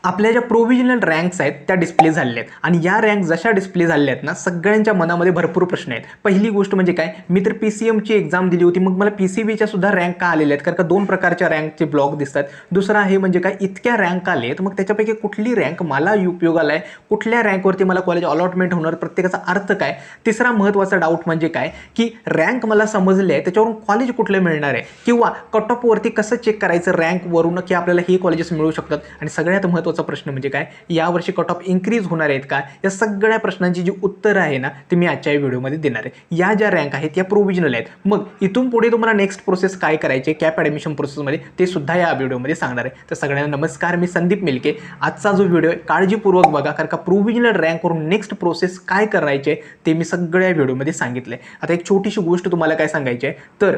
आपल्या ज्या provisional ranks आहेत त्या डिस्प्ले झालेल्या आहेत आणि या रँक जशा डिस्प्ले झालेल्या आहेत ना, सगळ्यांच्या मनामध्ये भरपूर प्रश्न आहेत. पहिली गोष्ट म्हणजे काय, मी तर PCMची एक्झाम दिली होती, मग मला PCBच्या सुद्धा रँक का आलेल्या आहेत? कारण का दोन प्रकारच्या रँकचे ब्लॉक दिसतात. दुसरा आहे म्हणजे काय, इतक्या रँक आले आहेत, मग त्याच्यापैकी कुठली रँक मला उपयोगाला आहे, कुठल्या रँकवरती मला कॉलेज अलॉटमेंट होणार, प्रत्येकाचा अर्थ काय. तिसरा महत्त्वाचा डाऊट म्हणजे काय, की रँक मला समजले आहे, त्याच्यावरून कॉलेज कुठलं मिळणार आहे किंवा कट ऑफवरती कसं चेक करायचं रँकवरून की आपल्याला हे कॉलेजेस मिळू शकतात. आणि सगळ्यात महत्त्वाचा प्रश्न म्हणजे काय, यावर्षी कट ऑफ इन्क्रीज होणार आहेत का? या सगळ्या प्रश्नांची जी उत्तरं आहे ना, ते मी आजच्या व्हिडिओमध्ये देणार आहे. या ज्या रँक आहेत या प्रोव्हिजनल आहेत. मग इथून पुढे तुम्हाला नेक्स्ट प्रोसेस काय करायचे कॅप ॲडमिशन प्रोसेसमध्ये, ते सुद्धा या व्हिडिओमध्ये सांगणार आहे. तर सगळ्यांना नमस्कार, मी संदीप मिलके. आजचा जो व्हिडिओ आहे काळजीपूर्वक बघा, कारण का प्रोव्हिजनल रँकवरून नेक्स्ट प्रोसेस काय करायचे ते मी सगळ्या व्हिडिओमध्ये सांगितलं आहे. आता एक छोटीशी गोष्ट तुम्हाला काय सांगायची आहे, तर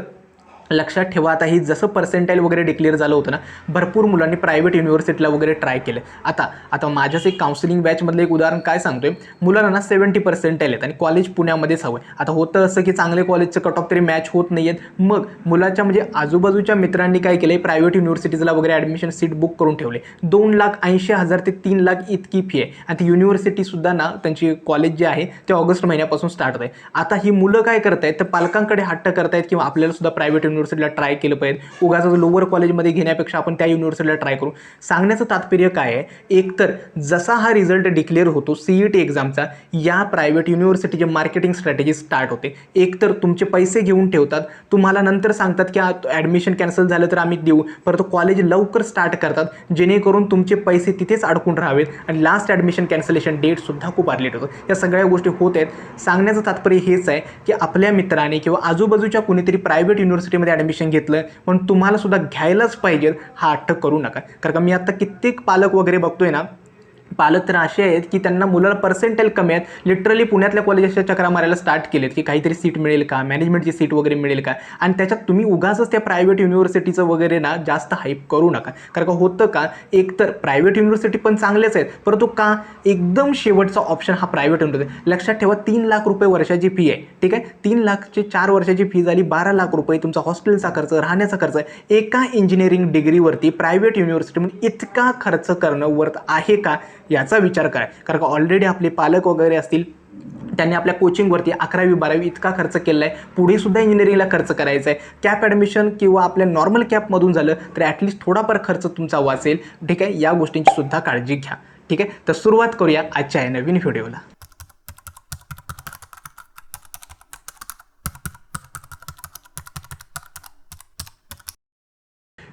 लक्षात ठेवा, आता ही जसं पर्सेंटाईल वगैरे डिक्लेअर झालं होतं ना, भरपूर मुलांनी प्रायव्हेट युनिव्हर्सिटीला वगैरे ट्राय केलं. आता माझ्याच एक काउन्सिलिंग बॅचमधलं एक उदाहरण काय सांगतोय, मुलांना ना 70% आहेत आणि कॉलेज पुण्यामध्येच हवं आहे. आता होतं असं की चांगले कॉलेजचं कट ऑफ तरी मॅच होत नाही आहेत. मग मुलाच्या म्हणजे आजूबाजूच्या मित्रांनी काय केलं, प्रायव्हेट युनिव्हर्सिटीजला वगैरे ॲडमिशन सीट बुक करून ठेवले. 2,80,000 ते 3,00,000 इतकी फी आहे. आणि ती युनिव्हर्सिटीसुद्धा ना, त्यांची कॉलेज जे आहे ते ऑगस्ट महिन्यापासून स्टार्ट होत आहे. आता ही मुलं काय करतायत, तर पालकांकडे हट्ट करतायत किंवा आपल्याला सुद्धा प्रायव्हेट युनिव्हर्सिटीला ट्राय केलं पाहिजे, उगाच लोअर कॉलेजमध्ये घेण्यापेक्षा आपण त्या युनिव्हर्सिटीला ट्राय करू. सांगण्याचं तात्पर्य काय आहे, एकतर जसा हा रिझल्ट डिक्लेअर होतो CET एक्झामचा, या प्रायव्हेट युनिव्हर्सिटीचे मार्केटिंग स्ट्रॅटेजी स्टार्ट होते. एकतर तुमचे पैसे घेऊन ठेवतात, तुम्हाला नंतर सांगतात की ॲडमिशन कॅन्सल झालं तर आम्ही देऊ, परंतु कॉलेज लवकर स्टार्ट करतात जेणेकरून तुमचे पैसे तिथेच अडकून राहावेत आणि लास्ट ॲडमिशन कॅन्सलेशन डेटसुद्धा खूप अर्लीट होतं. या सगळ्या गोष्टी होत आहेत. सांगण्याचं तात्पर्य हेच आहे की आपल्या मित्राने किंवा आजूबाजूच्या कुणीतरी प्रायव्हेट युनिव्हर्सिटीमध्ये ॲडमिशन घेतलं, पण तुम्हाला सुद्धा घ्यायलाच पाहिजे हा हट्ट करू नका. कारण का मी आता कित्येक पालक वगैरे बघतोय ना, पालक तर असे आहेत की त्यांना मुलाला पर्सेंटाईल कमी आहेत, लिटरली पुण्यातल्या कॉलेजेसच्या चक्रा मारायला स्टार्ट केलेत की काहीतरी सीट मिळेल का, मॅनेजमेंटची सीट वगैरे मिळेल का. आणि त्याच्यात तुम्ही उगाचच त्या प्रायव्हेट युनिव्हर्सिटीचं वगैरे ना जास्त हाईप करू नका. कारण का होतं का, एकतर प्रायव्हेट युनिव्हर्सिटी पण चांगलेच आहेत, परंतु का एकदम शेवटचा ऑप्शन हा प्रायव्हेट युनिव्हर्सिटी. लक्षात ठेवा, 3,00,000 रुपये वर्षाची फी आहे, ठीक आहे. 3,00,000चे 4 वर्षाची फी झाली 12,00,000 रुपये. तुमचा हॉस्टेलचा खर्च, राहण्याचा खर्च, एका इंजिनिअरिंग डिग्रीवरती प्रायव्हेट युनिव्हर्सिटीमध्ये इतका खर्च करणं वर्थ आहे का, याचा विचार करा. कारण का ऑलरेडी आपले पालक वगैरे असतील, त्यांनी आपल्या कोचिंगवरती 11वी-12वी इतका खर्च केला आहे, पुढे सुद्धा इंजिनिअरिंगला खर्च करायचा आहे. कॅप ॲडमिशन किंवा आपल्या नॉर्मल कॅपमधून झालं तर ॲटलिस्ट थोडाफार खर्च तुमचा वाचेल, ठीक आहे. या गोष्टींची सुद्धा काळजी घ्या, ठीक आहे. तर सुरुवात करूया आजच्या या नवीन व्हिडिओला.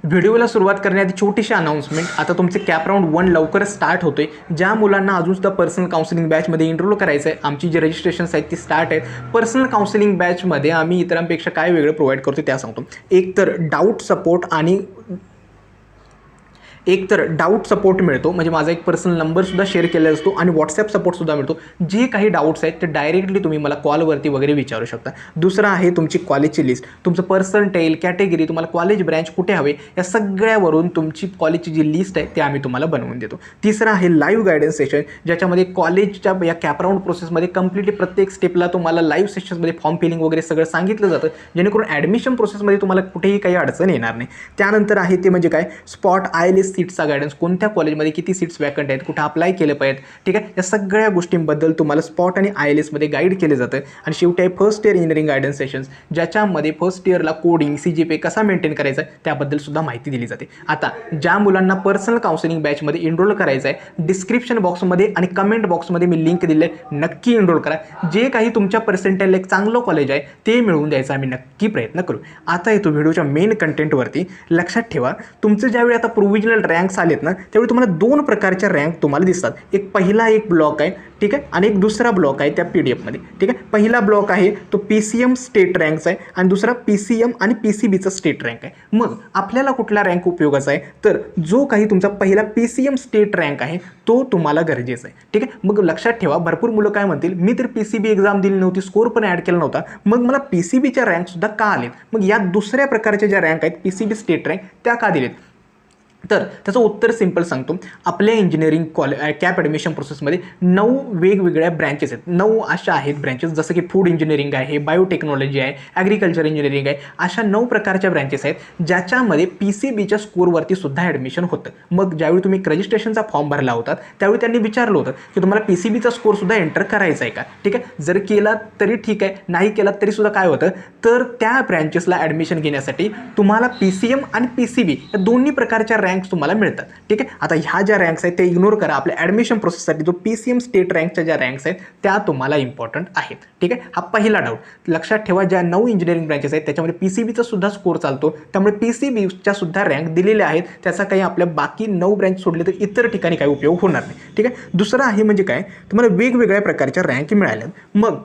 व्हिडिओला सुरुवात करण्याआधी छोटीशी अनाउन्समेंट. आता तुमचे कॅप राऊंड 1 लवकरच स्टार्ट होतोय. ज्या मुलांना अजून सुद्धा पर्सनल काउन्सिलिंग बॅचमध्ये एनरोल करायचं आहे, आमची जी रजिस्ट्रेशन्स आहेत ती स्टार्ट आहेत. पर्सनल काउन्सिलिंग बॅचमध्ये आम्ही इतरांपेक्षा काय वेगळं प्रोव्हाइड करतो त्या सांगतो. एक तर डाऊट सपोर्ट मिळतो, म्हणजे माझा एक पर्सनल नंबरसुद्धा शेअर केलेला असतो आणि व्हॉट्सॲप सपोर्टसुद्धा मिळतो. जे काही डाऊट्स आहेत ते डायरेक्टली तुम्ही मला कॉलवरती वगैरे विचारू शकता. दुसरं आहे तुमची कॉलेजची लिस्ट, तुमचं पर्सेंटाईल, कॅटेगरी, तुम्हाला कॉलेज ब्रँच कुठे हवे, या सगळ्यावरून तुमची कॉलेजची जी लिस्ट आहे ते आम्ही तुम्हाला बनवून देतो. तिसरं आहे लाईव्ह गायडन्स सेशन, ज्याच्यामध्ये कॉलेजच्या या कॅपराऊंड प्रोसेसमध्ये कम्प्लिटली प्रत्येक स्टेपला तुम्हाला लाईव्ह सेशन्समध्ये फॉर्म फिलिंग वगैरे सगळं सांगितलं जातं, जेणेकरून ॲडमिशन प्रोसेसमध्ये तुम्हाला कुठेही काही अडचण येणार नाही. त्यानंतर आहे ते म्हणजे काय, स्पॉट IELTS सीट्सचा गायडन्स, कोणत्या कॉलेजमध्ये किती सीट्स वॅकंट आहेत, कुठं अप्लाय केलं पाहिजे, ठीक आहे. या सगळ्या गोष्टींबद्दल तुम्हाला स्पॉट आणि IELTSमध्ये गाईड केले जातं. आणि शेवटी आहे first year engineering guidance sessions, ज्याच्यामध्ये फर्स्ट इयरला कोडिंग, CGPA कसा मेंटेन करायचा आहे त्याबद्दल सुद्धा माहिती दिली जाते. आता ज्या मुलांना पर्सनल काउन्सिलिंग बॅचमध्ये एनरोल करायचं आहे, डिस्क्रिप्शन बॉक्समध्ये आणि कमेंट बॉक्समध्ये मी लिंक दिले, नक्की एनरोल करा. जे काही तुमच्या पर्सेंटाईल एक चांगलं कॉलेज आहे ते मिळवून द्यायचा आम्ही नक्की प्रयत्न करू. आता येतो व्हिडिओच्या मेन कंटेंटवरती. लक्षात ठेवा, तुमचं ज्यावेळी आता प्रोव्हिजनल रँक्स आलेत ना, त्यावेळी तुम्हाला 2 प्रकारच्या रँक तुम्हाला दिसतात. पहिला एक ब्लॉक आहे, ठीक आहे, आणि एक दुसरा ब्लॉक आहे त्या PDF मध्ये, ठीक आहे. पहिला ब्लॉक आहे तो PCM स्टेट रँकचा आहे आणि दुसरा PCM आणि PCBचा स्टेट रँक आहे. मग आपल्याला कुठला रँक उपयोगाचा आहे, तर जो काही तुमचा पहिला PCM स्टेट रँक आहे तो तुम्हाला गरजेचा आहे, ठीक आहे. मग लक्षात ठेवा, भरपूर मुलं काय म्हणतील, मी तर PCB एक्झाम दिली नव्हती, स्कोर पण ॲड केला नव्हता, मग मला PCBच्या रँकसुद्धा का आलेत. मग या दुसऱ्या प्रकारच्या ज्या रँक आहेत PCB स्टेट रँक, त्या का दिलेत. तर त्याचं उत्तर सिंपल सांगतो. आपल्या इंजिनिअरिंग कॅप ॲडमिशन प्रोसेसमध्ये 9 वेगवेगळ्या ब्रँचेस आहेत. 9 अशा आहेत ब्रँचेस, जसं की फूड इंजिनिअरिंग आहे, बायोटेक्नॉलॉजी आहे, ॲग्रिकल्चर इंजिनिअरिंग आहे. अशा 9 प्रकारच्या ब्रँचेस आहेत ज्याच्यामध्ये PCBच्या स्कोरवरती सुद्धा ॲडमिशन होतं. मग ज्यावेळी तुम्ही रजिस्ट्रेशनचा फॉर्म भरला होता त्यावेळी त्यांनी विचारलं होतं की तुम्हाला PCBचा स्कोर सुद्धा एंटर करायचा आहे का. ठीक आहे, जर केला तरी ठीक आहे, नाही केला तरी सुद्धा काय होतं, तर त्या ब्रँचेसला ॲडमिशन घेण्यासाठी तुम्हाला PCM आणि PCB या दोन्ही प्रकारच्या रँक्स तुम्हाला मिळतात. ठीक आहे, आता ह्या ज्या रँक्स आहेत ते इग्नोर करा. आपल्या ॲडमिशन प्रोसेससाठी जो PCM स्टेट रँकच्या ज्या रँक्स आहेत त्या तुम्हाला इम्पॉर्टंट आहेत. ठीक आहे, हा पहिला डाऊट लक्षात ठेवा. ज्या 9 इंजिनिअरिंग ब्रँचेस आहेत त्याच्यामध्ये PCBचा सुद्धा स्कोर चालतो, त्यामुळे PCBच्या सुद्धा रँक दिलेल्या आहेत. त्याचा काही आपल्या बाकी 9 ब्रँच सोडले तर इतर ठिकाणी काही उपयोग होणार नाही. ठीक आहे, दुसरं आहे म्हणजे काय, तुम्हाला वेगवेगळ्या प्रकारच्या रँक मिळाल्या. मग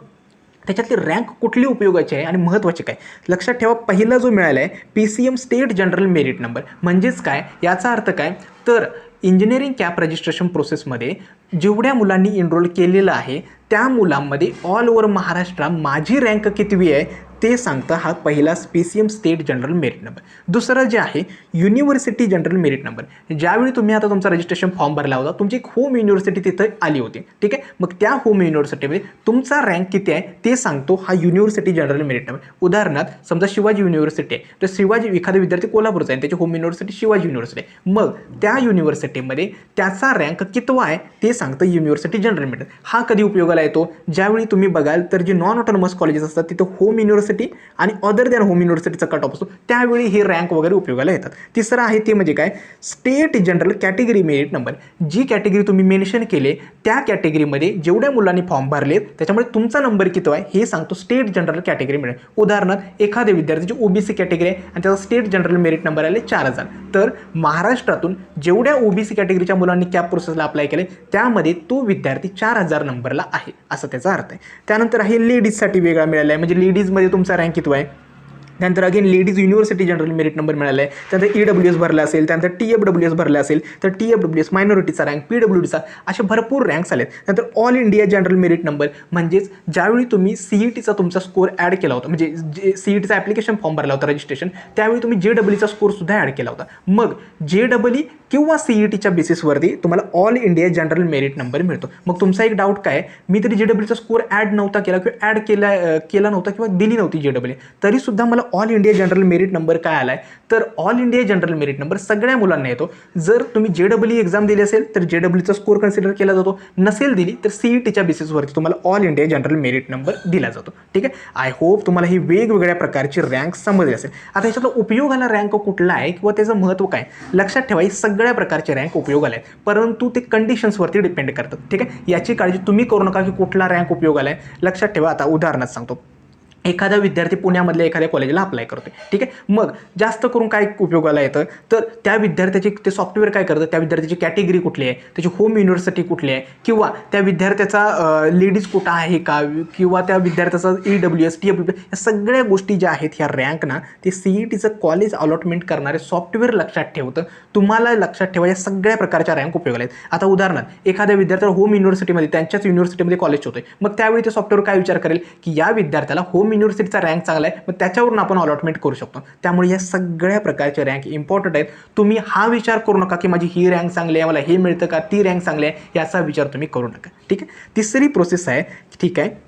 त्याच्यातली रँक कुठली उपयोगाची आहे आणि महत्त्वाची काय, लक्षात ठेवा. पहिला जो मिळाला आहे PCM state general merit number, म्हणजेच काय, याचा अर्थ काय, तर इंजिनिअरिंग कॅप रजिस्ट्रेशन प्रोसेसमध्ये जेवढ्या मुलांनी एनरोल केलेलं आहे त्या मुलांमध्ये ऑल ओव्हर महाराष्ट्र माझी रँक कितवी आहे ते सांगतं हा पहिला PCM state general merit number. दुसरं जे आहे युनिव्हर्सिटी जनरल मेरिट नंबर. ज्यावेळी तुम्ही आता तुमचा रजिस्ट्रेशन फॉर्म भरला होता तुमची एक होम युनिव्हर्सिटी तिथं आली होती. ठीक आहे, मग त्या होम युनिव्हर्सिटीमध्ये तुमचा रँक किती आहे ते सांगतो हा युनिव्हर्सिटी जनरल मेरिट नंबर. उदाहरणार्थ समजा शिवाजी युनिव्हर्सिटी आहे, तर शिवाजी एखादा विद्यार्थी कोल्हापूरचा आहे, त्याची होम युनिव्हर्सिटी शिवाजी युनिव्हर्सिटी आहे. मग त्या युनिव्हर्सिटीमध्ये त्याचा रँक कितवा आहे ते सांगतं युनिव्हर्सिटी जनरल मेरिट. हा कधी उपयोगाला येतो, ज्यावेळी तुम्ही बघाल तर जे नॉन ऑटोनॉमस कॉलेजेस असतात तिथं home university and other than home युनिव्हर्सिटीचा कट ऑफ असतो, त्यावेळी हे रँक वगैरे उपयोगाला येतात. तिसरं आहे ते म्हणजे काय, state general category merit number. जी कॅटेगरी तुम्ही मेन्शन केले त्या कॅटेगरीमध्ये जेवढ्या मुलांनी फॉर्म भरलेत त्याच्यामुळे तुमचा नंबर किती आहे हे सांगतो स्टेट जनरल कॅटेगरी मेरिट. उदाहरणार्थ एखाद्या विद्यार्थ्याची OBC कॅटेगरी आहे आणि त्याचा स्टेट जनरल मेरिट नंबर आले 4000, तर महाराष्ट्रातून जेवढ्या OBC कॅटेगरीच्या मुलांनी कॅप प्रोसेसला अप्लाय केले त्यामध्ये तो विद्यार्थी 4000 नंबरला आहे, असं त्याचा अर्थ आहे. त्यानंतर आहे लेडीजसाठी वेगळा मिळाला आहे, म्हणजे लेडीजमध्ये तुमचा रँक किती आहे. त्यानंतर again ladies university general merit number मिळाला आहे. त्यानंतर EWS भरला असेल, त्यानंतर TFWS भरला असेल तर TFWS मायनॉरिटीचा रँक, PWDचा, असे भरपूर रँक्स आलेत. त्यानंतर all India general merit number, म्हणजेच ज्यावेळी तुम्ही CETचा तुमचा स्कोर ॲड केला होता, म्हणजे जे CETचा ॲप्लिकेशन फॉर्म भरला होता रजिस्ट्रेशन, त्यावेळी तुम्ही JEEचा स्कोर सुद्धा ॲड केला होता. मग JEE किंवा CETच्या बेसिसवरती तुम्हाला all India general merit number मिळतो. मग तुमचा एक डाऊट काय, मी तरी JEEचा स्कोर ॲड नव्हता केला किंवा ॲड केला नव्हता किंवा दिली नव्हती JEE, तरी सुद्धा मला all India general merit number काय आलाय, तर all India general merit number सगळ्या मुलांना येतो. जर तुम्ही JEE एक्झाम दिली असेल तर JEEचा स्कोर कन्सिडर केला जातो, नसेल दिली तर CETच्या बेसिसवरती तुम्हाला all India general merit number दिला जातो. ठीक आहे, आय होप तुम्हाला ही वेगवेगळ्या प्रकारची रँक समजली असेल. आता ह्याच्यातला उपयोगाला रँक कुठला आहे किंवा त्याचं महत्त्व काय, लक्षात ठेवा. ही सगळ्या प्रकारचे रँक उपयोगाला आहेत, परंतु ते कंडिशन्सवरती डिपेंड करतात. ठीक आहे, याची काळजी तुम्ही करू नका की कुठला रँक उपयोगाला आहे. लक्षात ठेवा. आता उदाहरणार्थ सांगतो, एखादा विद्यार्थी पुण्यामधल्या एखाद्या कॉलेजला अप्लाय करतोय. ठीक आहे, मग जास्त करून काय उपयोगाला येतं, तर त्या विद्यार्थ्याची ते सॉफ्टवेअर काय करतं, त्या विद्यार्थ्याची कॅटेगरी कुठली आहे, त्याची होम युनिव्हर्सिटी कुठली आहे, किंवा त्या विद्यार्थ्याचा लेडीज कोटा आहे का, किंवा त्या विद्यार्थ्याचा EWS TFWS या सगळ्या गोष्टी ज्या आहेत ह्या रँक ना ते CETचं कॉलेज अलॉटमेंट करणारे सॉफ्टवेअर लक्षात ठेवतं. तुम्हाला लक्षात ठेवा या सगळ्या प्रकारच्या रँक उपयोगाला आहेत. आता उदाहरणार्थ एखाद्या विद्यार्थ्याला होम युनिव्हर्सिटीमध्ये त्यांच्याच युनिव्हर्सिटीमध्ये कॉलेज होतोय, मग त्यावेळी ते सॉफ्टवेअर काय विचार करेल की या विद्यार्थ्याला होम युनिव्हर्सिटीचा रँक चांगला आहे, मग त्याच्यावरून आपण अलॉटमेंट करू शकतो. त्यामुळे या सगळ्या प्रकारचे रँक इम्पॉर्टंट आहेत. तुम्ही हा विचार करू नका की माझी ही रँक चांगली आहे, मला हे मिळतं का, ती रँक चांगली आहे, याचा विचार तुम्ही करू नका. ठीक आहे, तिसरी प्रोसेस आहे, ठीक आहे,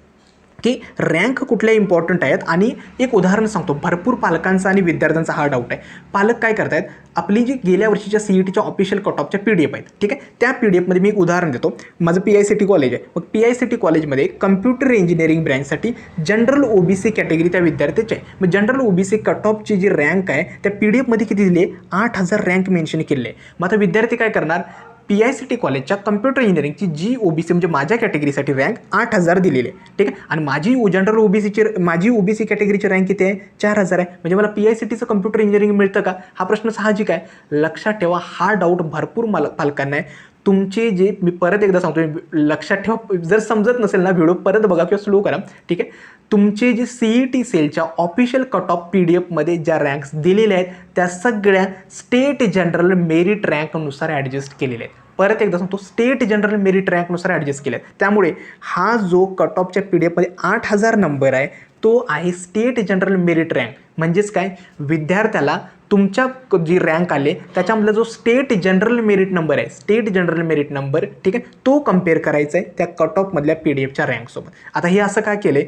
की रँक कुठल्या इम्पॉर्टंट आहेत. आणि एक उदाहरण सांगतो, भरपूर पालकांचा आणि विद्यार्थ्यांचा हा डाऊट आहे. पालक काय करतायत, आपली जी गेल्या वर्षीच्या CETच्या ऑफिशियल कट ऑफच्या PDF आहेत, ठीक आहे, त्या PDFमध्ये मी एक उदाहरण देतो. माझं PICT कॉलेज आहे, मग PICT कॉलेजमध्ये कम्प्युटर इंजिनिअरिंग ब्रँचसाठी जनरल OBC कॅटेगरी त्या विद्यार्थ्याची आहे. मग जनरल OBC कट ऑफची जी रँक आहे त्या PDFमध्ये किती दिली आहे, 8000 रँक मेन्शन केली आहे. मग आता विद्यार्थी काय करणार, PICT कॉलेजच्या कम्प्युटर इंजिनिअरिंगची जी OBC म्हणजे माझ्या कॅटेगरीसाठी रँक 8000 दिलेली आहे. ठीक आहे, आणि माझी OBC कॅटेगरीची रँक किती आहे, 4000 आहे. म्हणजे मला PICTचं कम्प्युटर इंजिनिअरिंग मिळतं का, हा प्रश्न साहजिक आहे. लक्षात ठेवा, हा डाऊट भरपूर पालकांना आहे. तुमचे जे मी परत एकदा सांगतो, लक्षात ठेवा, जर समजत नसेल ना व्हिडिओ परत बघा किंवा स्लो करा. ठीक आहे, तुमचे जे CET सेलच्या ऑफिशियल कट ऑफ PDFमध्ये ज्या रँक्स दिलेल्या आहेत त्या सगळ्या स्टेट जनरल मेरिट रँकनुसार ॲडजस्ट केलेल्या आहेत. परत एकदा सांगतो, स्टेट जनरल मेरिट रँकनुसार ॲडजस्ट केले आहेत. त्यामुळे हा जो कट ऑफच्या PDFमध्ये 8000 नंबर आहे तो आहे स्टेट जनरल मेरिट रँक. म्हणजेच काय, विद्यार्थ्याला तुमच्या जी रँक आले त्याच्यामधला जो स्टेट जनरल मेरिट नंबर आहे, स्टेट जनरल मेरिट नंबर, ठीक आहे, तो कंपेअर करायचा आहे त्या कट ऑफमधल्या PDF च्या रँकसोबत. आता हे असं काय केले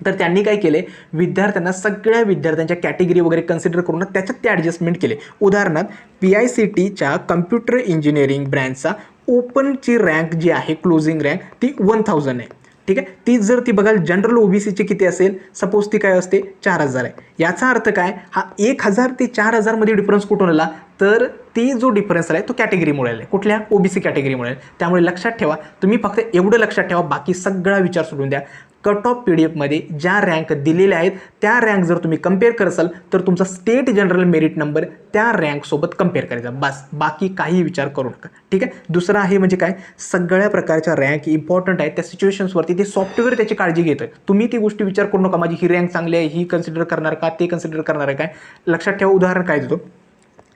तर त्यांनी काय केले, विद्यार्थ्यांना सगळ्या विद्यार्थ्यांच्या कॅटेगरी वगैरे कन्सिडर करून त्याच्यात ते ॲडजस्टमेंट केले. उदाहरणार्थ PICTच्या कम्प्युटर इंजिनिअरिंग ब्रँचचा ओपनची रँक जी आहे, क्लोजिंग रँक ती 1000 आहे, ठीक आहे. ती जर ती बघाल जनरल OBCची किती असेल, सपोज ती काय असते 4000 आहे. याचा अर्थ काय, हा 1000 ते 4000 मध्ये डिफरन्स कुठून आला, तर ती जो डिफरन्स आहे तो कॅटेगरीमुळे आला, कुठल्या OBC कॅटेगरीमुळे. त्यामुळे लक्षात ठेवा, तुम्ही फक्त एवढं लक्षात ठेवा, बाकी सगळा विचार सोडून द्या. कट ऑफ PDF ज्या रँक दिलेल्या आहेत त्या रँक जर तुम्ही कंपेअर कराल तर तुमचा स्टेट जनरल मेरिट नंबर त्या रँकसोबत कंपेअर करायचा, बस, बाकी काही विचार करू नका, ठीक आहे. दुसरं आहे म्हणजे काय, सगळ्या प्रकारच्या रँक इम्पॉर्टंट आहेत त्या सिच्युएशन्सवरती, ते सॉफ्टवेअर त्याची काळजी घेतं. तुम्ही ती गोष्टी विचार करू नका, माझी ही रँक चांगली आहे, ही कन्सिडर करणार का, ते कन्सिडर करणार आहे काय. लक्षात ठेवा, उदाहरण काय देतो,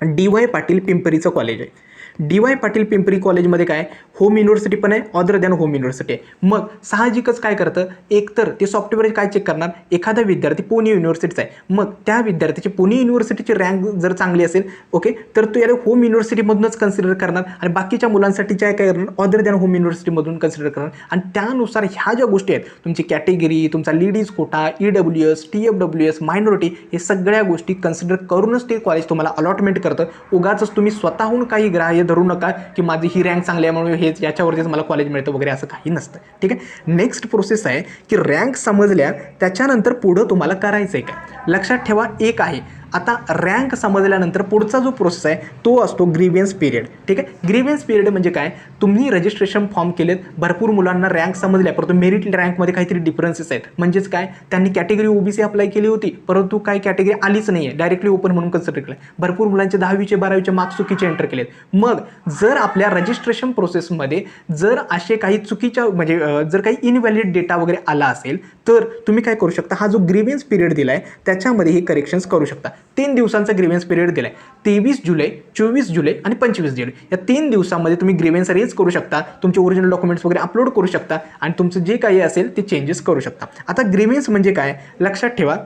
DY पाटील पिंपरीचं कॉलेज आहे. DY पाटील पिंपरी कॉलेजमध्ये काय, होम युनिव्हर्सिटी पण आहे, अदर दॅन होम युनिव्हर्सिटी आहे. मग साहजिकच काय करतं, एकतर ते सॉफ्टवेअर काय चेक करणार, एखादा विद्यार्थी पुणे युनिव्हर्सिटीचा आहे, मग त्या विद्यार्थ्याची पुणे युनिव्हर्सिटीची रँक जर चांगली असेल, ओके, तर तो याला होम युनिव्हर्सिटीमधूनच कन्सिडर करणार आणि बाकीच्या मुलांसाठी काय काय करणार, अदर दॅन होम युनिव्हर्सिटीमधून कन्सिडर करणार. आणि त्यानुसार ह्या ज्या गोष्टी आहेत, तुमची कॅटेगरी, तुमचा ladies quota, EWS, TFWS, minority, हे सगळ्या गोष्टी कन्सिडर करूनच ते कॉलेज तुम्हाला अलॉटमेंट करतं. उगाच तुम्ही स्वतःहून काही ग्राह्य धरू नका की माझी ही रँक चांगली आहे म्हणून हेच याच्यावरतीच मला कॉलेज मिळतं वगैरे, असं काही नसतं, ठीक आहे. नेक्स्ट प्रोसेस आहे की रँक समजल्या त्याच्यानंतर पुढं तुम्हाला करायचं आहे काय. लक्षात ठेवा, एक आहे, आता रँक समजल्यानंतर पुढचा जो प्रोसेस आहे तो असतो ग्रीव्हन्स पिरियड, ठीक आहे. ग्रीव्हन्स पिरियड म्हणजे काय, तुम्ही रजिस्ट्रेशन फॉर्म केलेत, भरपूर मुलांना रँक समजल्या, परंतु मेरिट रँकमध्ये काहीतरी डिफरन्सेस आहेत. म्हणजेच काय, त्यांनी कॅटेगरी OBC अप्लाय केली होती, परंतु काय कॅटेगरी आलीच नाही आहे, डायरेक्टली ओपन म्हणून कन्सिडर केलं. भरपूर मुलांचे 10वीचे 12वीचे मार्क्स चुकीचे एंटर केलेत. मग जर आपल्या रजिस्ट्रेशन प्रोसेसमध्ये जर असे काही चुकीच्या म्हणजे जर काही इनव्हॅलिड डेटा वगैरे आला असेल तर तुम्ही काय करू शकता, हा जो ग्रीव्हन्स पिरियड दिला आहे त्याच्यामध्ये हे करेक्शन्स करू शकता. 3 दिवसांचा ग्रीव्हन्स पिरियड दिलाय, 23 जुलै, 24 जुलै आणि 25 जुलै, या 3 दिवसामध्ये तुम्ही ग्रीव्हन्स रेज करू शकता, तुमचे ओरिजिनल डॉक्युमेंट्स वगैरे अपलोड करू शकता आणि तुमचं जे काही असेल ते चेंजेस करू शकता. आता ग्रीव्हन्स म्हणजे काय, लक्षात ठेवा,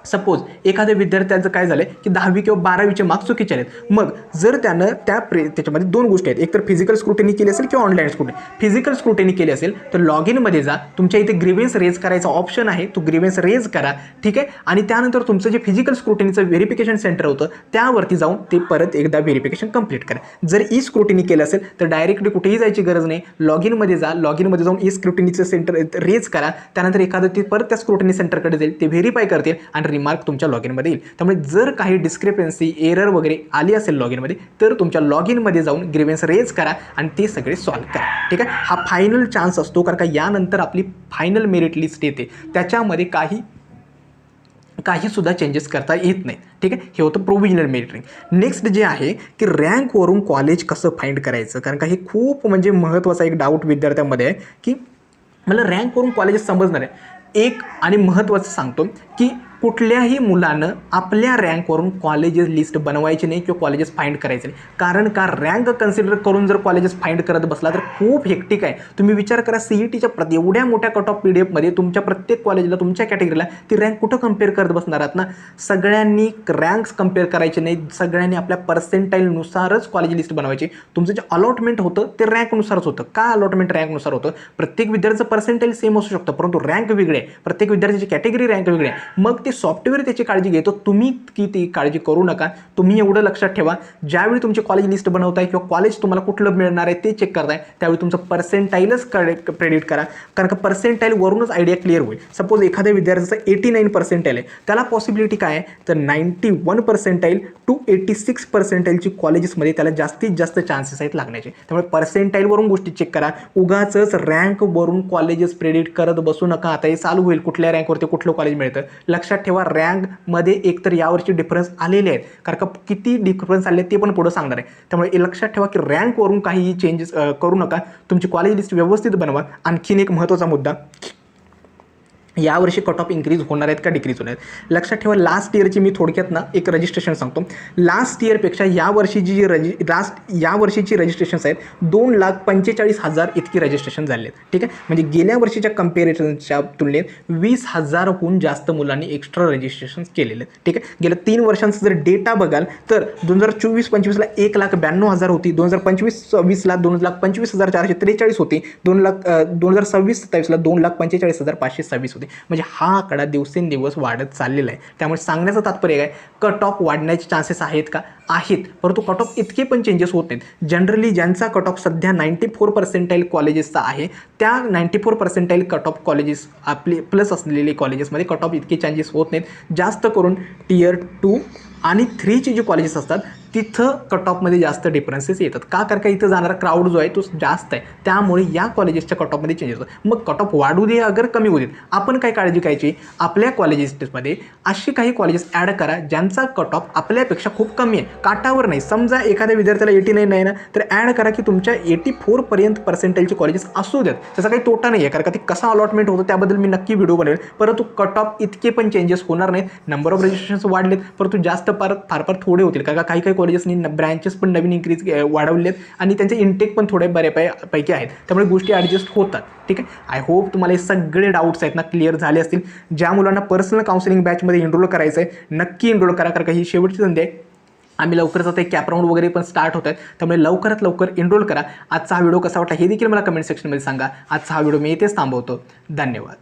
सपोज एखाद्या विद्यार्थ्याचं काय झालं की 10वी किंवा 12वीचे मार्क्स चुकीचे आहेत. मग जर त्यानं त्याच्यामध्ये 2 गोष्टी आहेत, एक तर फिजिकल स्क्रुटिनी केली असेल किंवा ऑनलाईन स्क्रुटिनी. फिजिकल स्क्रुटिनी केली असेल तर लॉग इनमध्ये जा, तुमच्या इथे ग्रीव्हन्स रेज करायचा ऑप्शन आहे, तो ग्रीव्हन्स रेज करा, ठीक आहे. आणि त्यानंतर तुमचं जे फिजिकल स्क्रुटिनीचं व्हेरिफिकेशन सेंटर होतं त्यावरती जाऊन ते परत एकदा व्हेरिफिकेशन कंप्लीट करा. जर ई स्क्रुटिनी केलं असेल तर डायरेक्टली कुठेही जायची गरज नाही, लॉग इनमध्ये जा, लॉग इनमध्ये जाऊन ई स्क्रुटिनीचं सेंटर रेज करा, त्यानंतर एखादं ते परत त्या स्क्रुटिनी सेंटरकडे जाईल, ते व्हेरीफाय करतील आणि रिमार्क तुमच्या लॉग इनमध्ये येईल. त्यामुळे जर काही डिस्क्रिपन्सी, एरर वगैरे आली असेल लॉग इनमध्ये तर तुमच्या लॉग इनमध्ये जाऊन ग्रीव्हन्स रेज करा आणि ते सगळे सॉल्व्ह करा, ठीक आहे. हा फायनल चान्स असतो, कारण का यानंतर आपली फायनल मेरिट लिस्ट येते, त्याच्यामध्ये काही सुद्धा चेंजेस करता येत नाही, ठीक आहे. हे होतं प्रोव्हिजनल मेरिट रँक. नेक्स्ट जे आहे की रँकवरून कॉलेज कसं फाइंड करायचं, कारण का हे खूप म्हणजे महत्त्वाचा एक डाऊट विद्यार्थ्यांमध्ये आहे की मला रँकवरून कॉलेज समजणार आहे. एक आणि महत्त्वाचं सांगतो की कुठल्याही मुलानं आपल्या रँकवरून कॉलेजेस लिस्ट बनवायची नाही किंवा कॉलेजेस फाइंड करायचे नाही, कारण का रँक कन्सिडर करून जर कॉलेजेस फाइंड करत बसला तर खूप हेक्टिक आहे. तुम्ही विचार करा, CETच्या एवढ्या मोठ्या कट ऑफ PDF तुमच्या प्रत्येक कॉलेजला, तुमच्या कॅटेगरीला ती रँक कुठं कम्पेअर करत बसणार आहात ना. सगळ्यांनी रँक्स कम्पेअर करायचे नाही, सगळ्यांनी आपल्या पर्सेंटाईलनुसारच कॉलेज लिस्ट बनवायची. तुमचं जे अलॉटमेंट होतं ते रँकनुसारच होतं. का अलॉटमेंट रँकनुसार होतं, प्रत्येक विद्यार्थ्याचं पर्सेंटाईल सेम असू शकतं परंतु रँक वेगळे आहे, प्रत्येक विद्यार्थ्याची कॅटेगरी रँक वेगळी आहे. मग ते सॉफ्टवेअर त्याची काळजी घेतो, तुम्ही ती काळजी करू नका. तुम्ही एवढं लक्षात ठेवा, ज्यावेळी तुमची कॉलेज लिस्ट बनवताय किंवा कॉलेज तुम्हाला कुठलं मिळणार आहे ते चेक करताय त्यावेळी तुमचं पर्सेंटाईलच प्रेडिक्ट करा, कारण का पर्सेंटाईलवरूनच आयडिया क्लिअर होईल. सपोज एखाद्या विद्यार्थ्याचं 89 पर्सेंटाईल आहे, त्याला पॉसिबिलिटी काय आहे तर 91 पर्सेंटाईल टू 86 पर्सेंटाईलची कॉलेजेसमध्ये त्याला जास्तीत जास्त चान्सेस आहेत लागण्याचे. त्यामुळे पर्सेंटाईलवरून गोष्टी चेक करा, उगाचच रँकवरून कॉलेजेस प्रेडिक्ट करत बसू नका. आता हे चालू होईल, कुठल्या रँकवरती कुठलं कॉलेज मिळतं. लक्षात ठेवा, रँकमध्ये एकतर यावरची डिफरन्स आलेले आहेत, कारण का किती डिफरन्स आले ते पण पुढे सांगणार आहे. त्यामुळे हे लक्षात ठेवा की रँकवरून काहीही चेंजेस करू नका, तुमची कॉलेज लिस्ट व्यवस्थित बनवा. आणखीन एक महत्त्वाचा मुद्दा, यावर्षी कट ऑफ इन्क्रीज होणार आहेत का डिक्रीज होणार आहेत. लक्षात ठेवा, लास्ट इयरची मी थोडक्यात ना एक रजिस्ट्रेशन सांगतो. लास्ट इयरपेक्षा यावर्षीची यावर्षीची रजिस्ट्रेशन्स आहेत 2,45,000 इतकी रजिस्ट्रेशन झाले आहेत. ठीक आहे, म्हणजे गेल्या वर्षीच्या कंपॅरिझनच्या तुलनेत 20,000हून जास्त मुलांनी एक्स्ट्रा रजिस्ट्रेशन केलेले आहेत. ठीक आहे, गेल्या 3 वर्षांचा जर डेटा बघाल तर 2024-25ला 1,92,000 होती, 2025-26ला 2,25,443 होती, 2026-27ला 2,45,526 होती. म्हणजे हा आकडा दिवसेंदिवस वाढत चाललेला आहे. त्यामुळे सांगण्याचं तात्पर्य काय, कट ऑफ वाढण्याचे चान्सेस आहेत का, आहेत, परंतु कट ऑफ इतके पण चेंजेस होत नाहीत. जनरली ज्यांचा कट ऑफ सध्या 94% कॉलेजेसचा आहे, त्या 94% कट ऑफ कॉलेजेस आपले प्लस असलेले कॉलेजेसमध्ये कट ऑफ इतके चेंजेस होत नाहीत. जास्त करून Tier 2 आणि 3चे जे कॉलेजेस असतात तिथं कट ऑफमध्ये जास्त डिफरन्सेस येतात. का, कारण का इथं जाणारा क्राऊड जो आहे तो जास्त आहे, त्यामुळे या कॉलेजेसच्या कट ऑफमध्ये चेंजेस होतात. मग कट ऑफ वाढू दे अगर कमी होऊ देत, आपण काय काळजी घ्यायची, आपल्या कॉलेजेसमध्ये असे काही कॉलेजेस ॲड करा ज्यांचा कट ऑफ आपल्यापेक्षा खूप कमी आहे, काटावर नाही. समजा एखाद्या विद्यार्थ्याला 89 नाही ना, तर ॲड करा की तुमच्या 84पर्यंत पर्सेंटेजचे कॉलेजेस असू द्यात. त्याचा काही तोटा नाही आहे, कारण का ते कसं अलॉटमेंट होतं त्याबद्दल मी नक्की व्हिडिओ बनवेल. परंतु कट ऑफ इतके पण चेंजेस होणार नाहीत. नंबर ऑफ रजिस्ट्रेशन्स वाढलेत, परंतु जास्त फार थोडे होतील, कारण का काही कॉलेजेसनी ब्रँचेस पण नवीन इन्क्रीज वाढवले आहेत आणि त्यांचे इनटेक पण थोडे बऱ्यापैकी आहेत. त्यामुळे गोष्टी ॲडजस्ट होतात. ठीक आहे, आय होप तुम्हाला हे सगळे डाऊट्स आहेत ना क्लिअर झाले असतील. ज्या मुलांना पर्सनल काउन्सिलिंग बॅचमध्ये एनरोल करायचं आहे नक्की एनरोल करा, कारण का ही शेवटची संधी आहे. आम्ही लवकरच आता एक कॅप राऊंड वगैरे पण स्टार्ट होत आहेत, त्यामुळे लवकरात लवकर एनरोल करा. आजचा हा व्हिडिओ कसा वाटला हे देखील मला कमेंट सेक्शनमध्ये सांगा. आजचा हा व्हिडिओ मी इथेच थांबवतो. धन्यवाद.